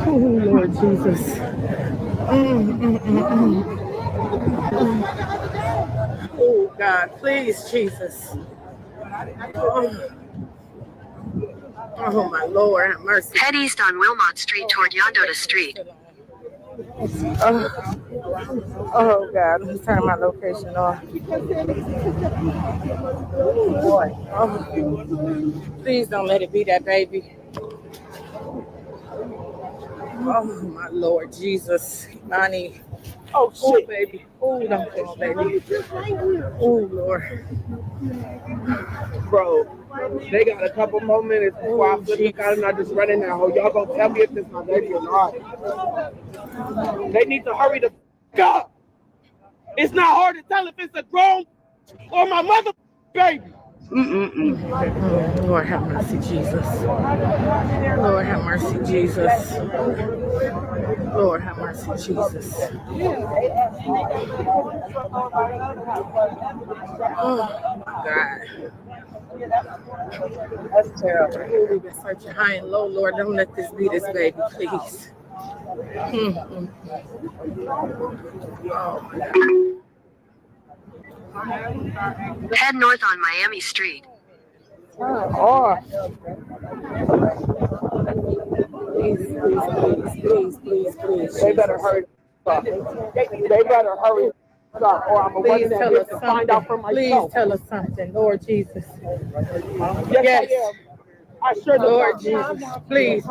Oh, Lord Jesus. Oh, God, please, Jesus. Oh, my Lord, have mercy. Head east on Wilmot Street toward Yandota Street. Oh, God, let me turn my location off. Oh, please don't let it be that baby. Oh, my Lord Jesus. Money. Oh, shit. Oh, baby. Oh, don't fall, baby. Oh, Lord. Bro, they got a couple more minutes before I flip the car and I just run in there. Y'all gonna tell me if this is my baby or not. They need to hurry the f up. It's not hard to tell if it's a grown or my mother baby. Lord have mercy, Jesus. Lord have mercy, Jesus. Lord have mercy, Jesus. Oh, my God. That's terrible. We've been searching high and low, Lord. Don't let this be this baby, please. Head north on Miami Street. Please. They better hurry up. They better hurry up, or I'm Please gonna tell us to find out for something. Please myself. tell us something, Lord Jesus. Yes, I am. I sure do. Lord Jesus. Please.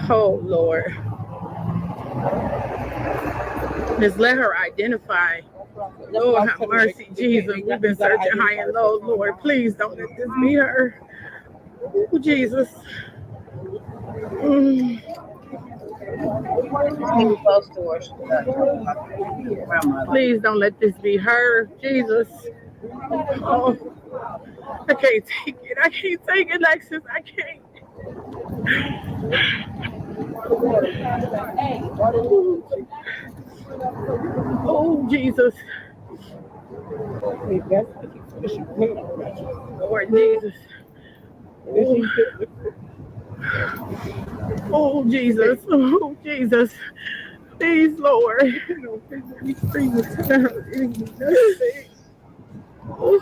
Oh, Lord. Just let her identify. Lord have mercy, Jesus. We've been searching high and low, Lord. Please don't let this be her. Oh, Jesus. Please don't let this be her, Jesus. Oh, I can't take it. I can't take it, Lexus. I can't. Oh, Jesus. Lord Jesus. Oh, Jesus. Oh, Jesus. Please, Lord. Oh,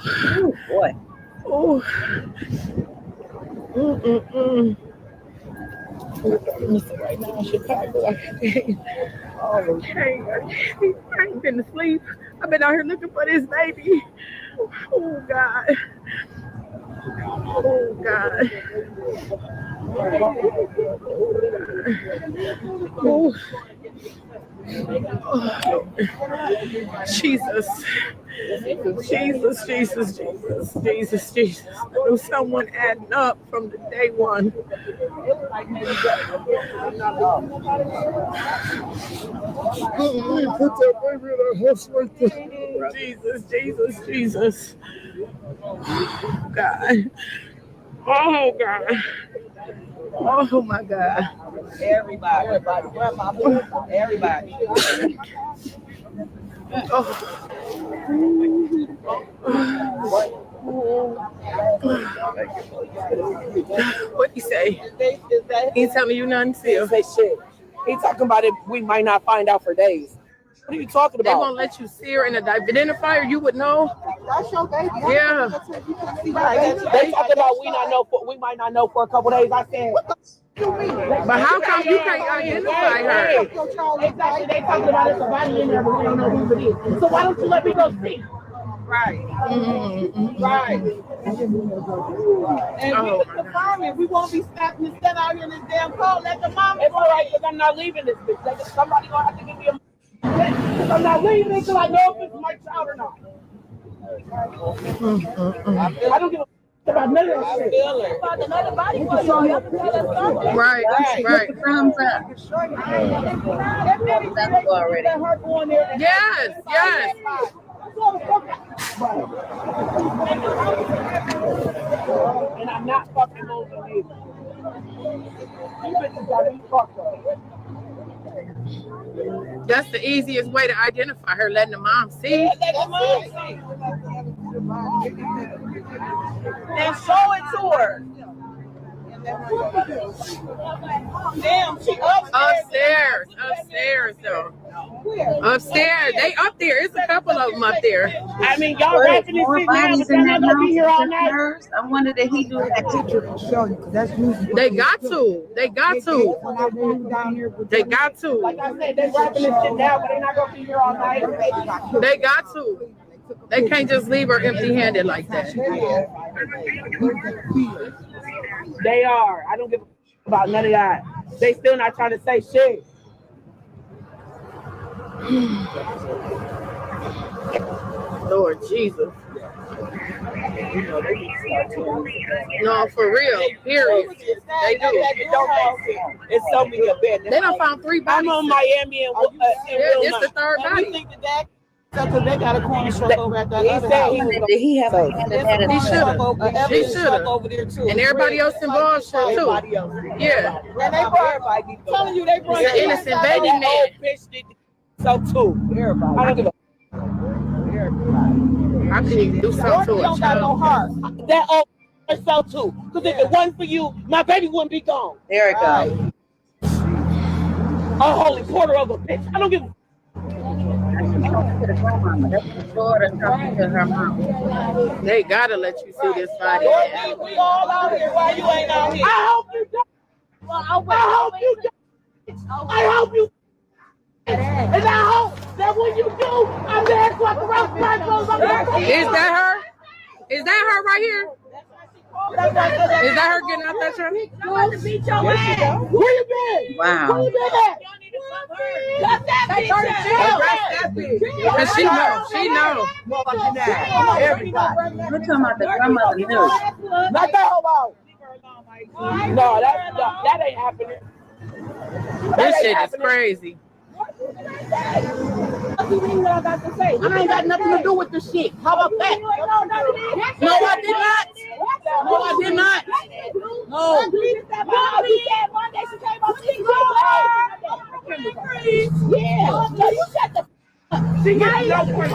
boy. Oh. Right now in Chicago, I ain't been asleep. I've been out here looking for this baby. Oh, God. Oh, God. Oh. Oh. Jesus. There was someone adding up from the day one. Put that baby in our house right there. Jesus. God. Oh, God. Oh, my God. Everybody. Oh. What he say? He ain't telling you nothing, still. Say shit. He talking about it. We might not find out for days. What are you talking about? They won't let you see her in a identifier. You would know. That's your baby. Yeah. They talking about we might not know for a couple days. I said, what the you mean? But how come you can't identify her? Exactly. They talking about it's a body in there, but we don't know who it is. So why don't you let me go see? Right. Right. And we can confirm it. We won't be snapping and stand out here in this damn cold. Let the mom. It's all right, because I'm not leaving this bitch. Somebody gonna have to give me a. Because I'm not leaving until I know if it's my child or not. I don't give a about none of that shit. About another body part. Right. Put the thumbs up. That's already. Yes. And I'm not fucking moving either. You bitches got me fucked up. That's the easiest way to identify her, letting the mom see. Let the mom see. And show it to her. Damn, she upstairs though. Upstairs. They up there. It's a couple of them up there. I mean, y'all rapping this shit now, but y'all not gonna be here all night. I wonder did he do that picture to show you? Because that's usually. They got to. They got to. Like I said, they're rapping this shit now, but they're not gonna be here all night. They got to. They can't just leave her empty-handed like that. They are. I don't give a about none of that. They still not trying to say shit. Lord Jesus. No, for real. Period. They do. It's so many of them. They done found 3 bodies. I'm on Miami and it's the 3rd body. You think that because they got a corner truck over at that other house. Did he have a hand in that? He should have. He should have. Over there too. And everybody else involved should too. Yeah. And they brought, telling you they brought an innocent baby man. So too. Everybody. I don't give a. I couldn't even do something to Dorothy don't got no heart. That old so too. Because if it wasn't for you, my baby wouldn't be gone. There it goes. A holy quarter of a bitch. I don't give a. They gotta let you see this body. We all out here. Why you ain't out here? I hope you don't. I hope you don't. I hope you. And I hope that when you do, I'm there to around my Is that her? Is that her right here? Is that her getting out that truck? Where you been? Wow. Where you been at? Got that bitch. Because she know. Everybody. We're talking about the grandmother knew. Not that hoe out. No, that ain't happening. This shit is crazy. I ain't got nothing to do with this shit. How about that? No, I did not. No, I did not. No.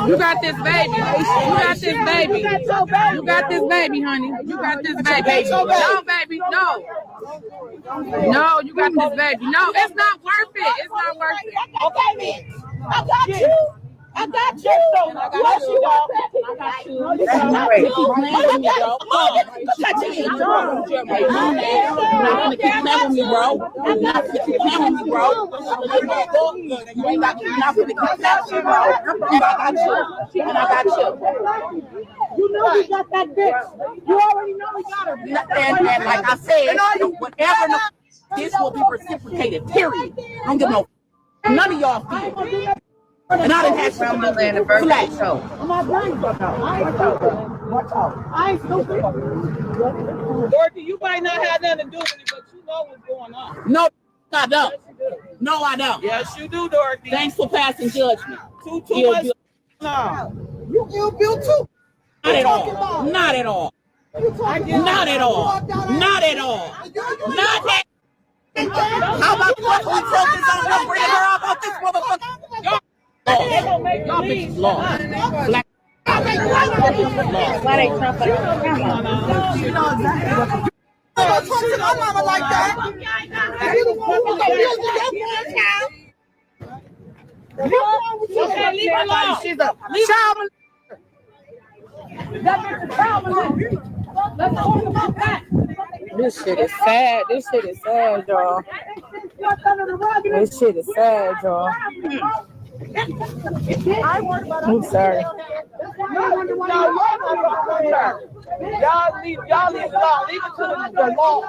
You got this baby. You got this baby. You got this baby, honey. You got this baby. No, baby, no. No, you got this baby. No, it's not worth it. It's not worth it. Okay, man. I got you. I got you. I got you. You know we got that bitch. You already know we got her. And like I said, whatever this will be reciprocated. Period. I don't give no. None of y'all feel. And I done had some flash. I'm not blind, watch out. I ain't stupid. Dorothy, you might not have nothing to do with it, but you know what's going on. No, I don't. No, I don't. Yes, you do, Dorothy. Thanks for passing judgment. Too much. No. You ill Bill too. Not at all. Not at all. Not at all. Not at all. Not at all. How about we focus on her, bring her up on this motherfucker? Y'all bitches lost. Black. Why they Trump? You know exactly what. Don't talk to my mama like that. Leave her alone. She's a child. That bitch a child. Let's talk about that. This shit is sad. This shit is sad, y'all. This shit is sad, y'all. I'm sorry. Y'all leave it alone. Leave it to the law.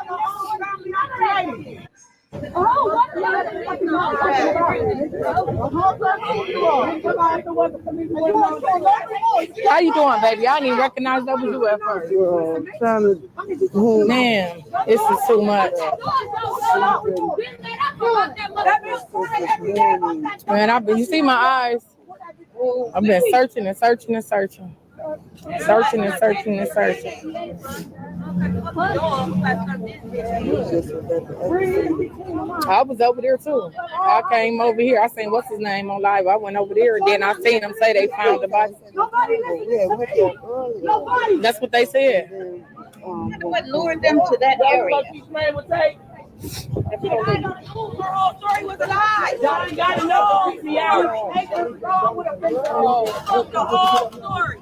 How you doing, baby? I didn't even recognize that was you at first. Man, this is too much. Man, you see my eyes? I've been searching and searching and searching. Searching and searching and searching. I was over there too. I came over here. I seen what's his name on live. I went over there and then I seen them say they found the body. That's what they said. What lured them to that area? Story was a lie. Y'all ain't gotta know the whole story.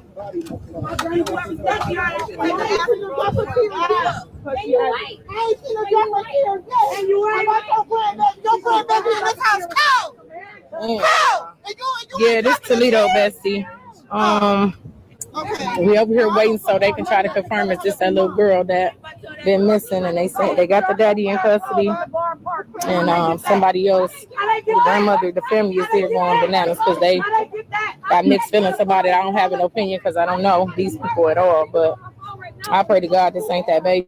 Yeah, this Toledo bestie. We over here waiting so they can try to confirm it's just that little girl that been missing, and they said they got the daddy in custody, and somebody else, the grandmother, the family is there going bananas because they got mixed feelings about it. I don't have an opinion because I don't know these people at all, but I pray to God this ain't that baby.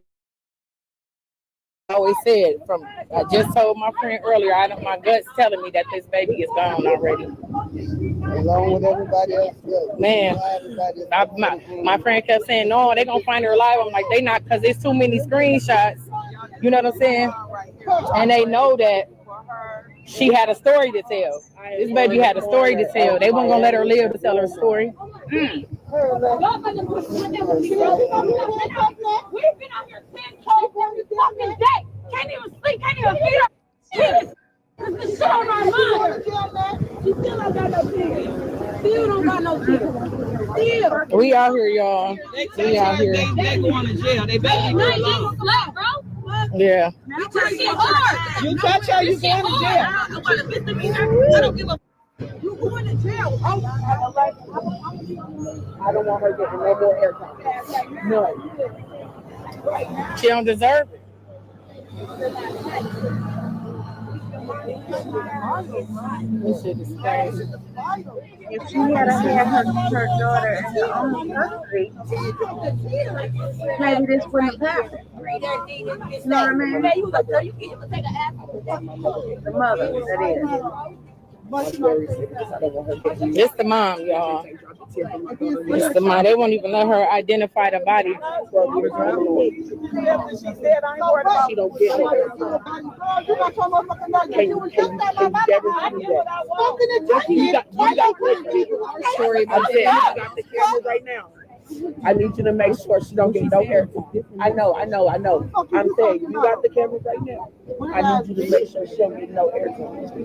I always said I just told my friend earlier, my gut's telling me that this baby is gone already. Along with everybody else. Man, my friend kept saying, no, they're going to find her alive. I'm like, they not, because there's too many screenshots. You know what I'm saying? And they know that she had a story to tell. This baby had a story to tell. They weren't going to let her live to tell her story. We've been out here 10 every fucking day. Can't even sleep, can't even feed her kids. Cause this shit on our mind. She still don't got no kids. Still don't got no kids. We out here, y'all. We out here. They going to jail. They better leave her alone. Yeah. You touch her, you going to jail. I don't give a. You going to jail. I don't want her getting no more airtime. No. She don't deserve it. This shit is crazy. If she had had her daughter in her own custody, maybe this wouldn't have happened. You know what I mean? The mother, that is. It's the mom, y'all. It's the mom. They won't even let her identify the body. She don't get Sorry about that. You got the camera right now. I need you to make sure she don't get no hair. I know. I'm saying, you got the camera right now. I need you to make sure she don't get no hair.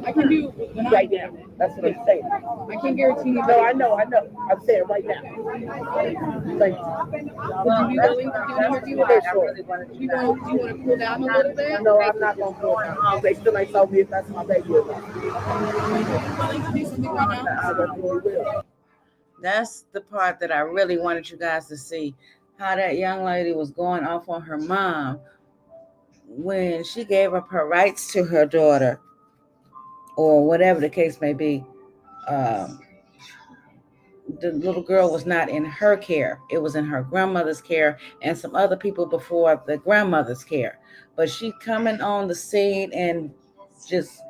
I can do right now. That's what I'm saying. I can guarantee you. No, I know. I'm saying right now. Thank you. Would you be willing to do an interview with her? Do you want to pull down a little bit? No, I'm not going to pull down. They still ain't told me if that's my baby or not. That's the part that I really wanted you guys to see. How that young lady was going off on her mom when she gave up her rights to her daughter, or whatever the case may be. The little girl was not in her care. It was in her grandmother's care and some other people before the grandmother's care. But she coming on the scene and just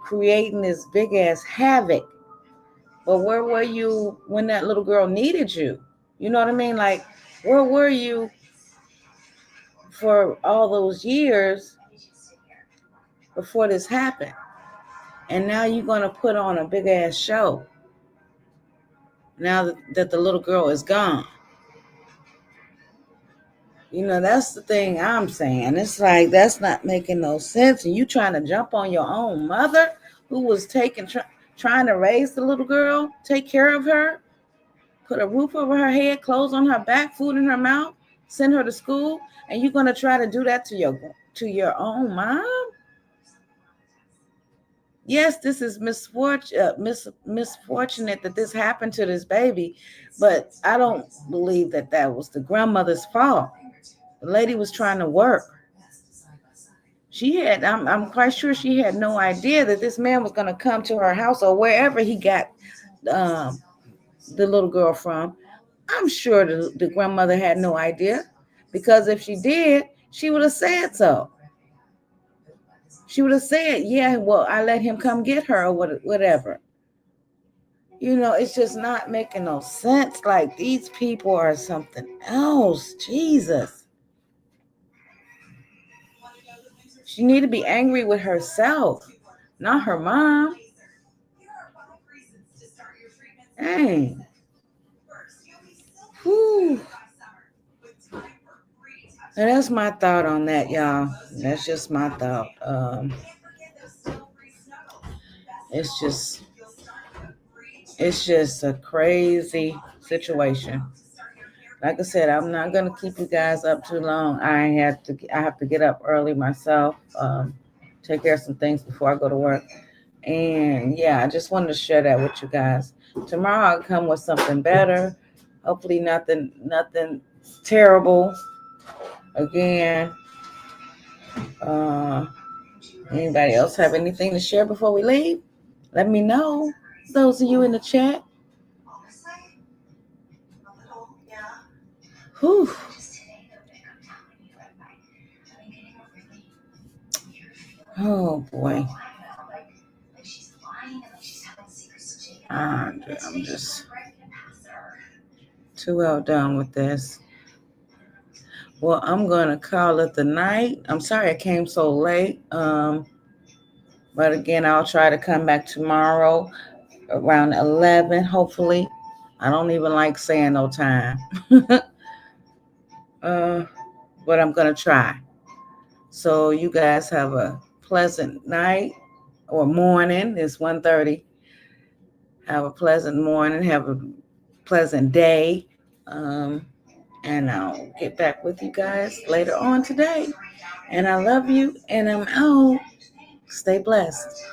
creating this big ass havoc. But where were you when that little girl needed you? You know what I mean? Like, where were you for all those years before this happened? And now you're going to put on a big ass show now that the little girl is gone. You know, that's the thing I'm saying. It's like, that's not making no sense. And you trying to jump on your own mother who was trying to raise the little girl, take care of her, put a roof over her head, clothes on her back, food in her mouth, send her to school, and you're going to try to do that to your own mom? yes, this is misfortunate that this happened to this baby, but I don't believe that that was the grandmother's fault. The lady was trying to work. I'm quite sure she had no idea that this man was going to come to her house or wherever he got um, the little girl from. I'm sure the grandmother had no idea, because if she did, she would have said so. She would have said, yeah, well, I let him come get her or whatever. It's just not making no sense. Like, these people are something else. Jesus. She need to be angry with herself, not her mom. Dang. Whew. And that's my thought on that, y'all. That's just my thought. It's just a crazy situation. Like I said, I'm not gonna keep you guys up too long. I have to get up early myself, take care of some things before I go to work. And yeah, I just wanted to share that with you guys. Tomorrow I'll come with something better. Hopefully nothing terrible again. Anybody else have anything to share before we leave? Let me know. Those of you in the chat. Whew. Oh boy. I'm just too well done with this. Well, I'm gonna call it the night. I'm sorry I came so late. But again, I'll try to come back tomorrow around 11, hopefully. I don't even like saying no time. But I'm gonna try. So you guys have a pleasant night or morning. It's 1:30. Have a pleasant morning. Have a pleasant day. And I'll get back with you guys later on today. And I love you, and I'm out. Stay blessed.